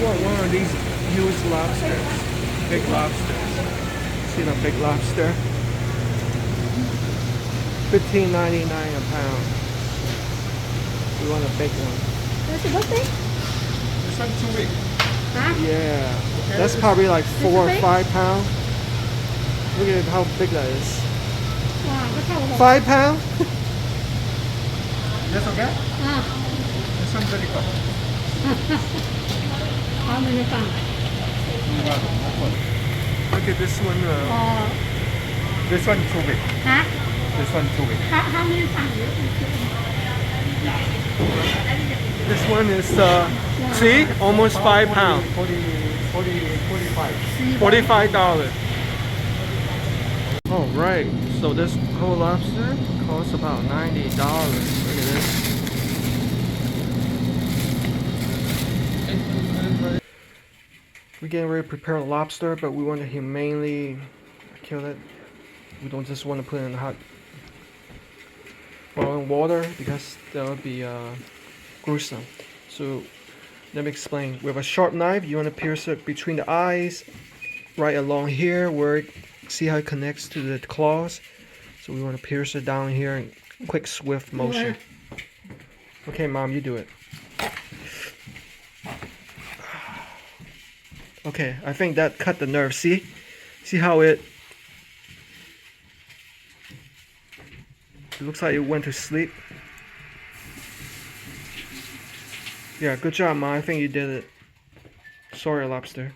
want one of these used lobsters. Big lobsters. See the big lobster? $15.99 a pound. We want a big one. That's a birthday? This one 2 weeks. Huh? Yeah. That's probably like 4 or big? 5 pounds. Look at how big that is. Wow, that's how it 5 pounds? Yes, okay? Ah, This one very good. how many pounds? Look at this one. This one 2 weeks. Huh? This one 2 weeks. How many pounds? This one is, see? Almost 5 pounds. 45. $45. Alright, so this whole lobster costs about $90. Look at this. We're getting ready to prepare a lobster, but we want to humanely kill it. We don't just want to put it in hot boiling water because that would be gruesome. So let me explain. With a sharp knife, you want to pierce it between the eyes, right along here where see how it connects to the claws. So we want to pierce it down here in quick, swift motion. Okay, Mom, you do it. Okay, I think that cut the nerve. See how it looks like it went to sleep. Yeah, good job, Mom. I think you did it. Sorry, lobster.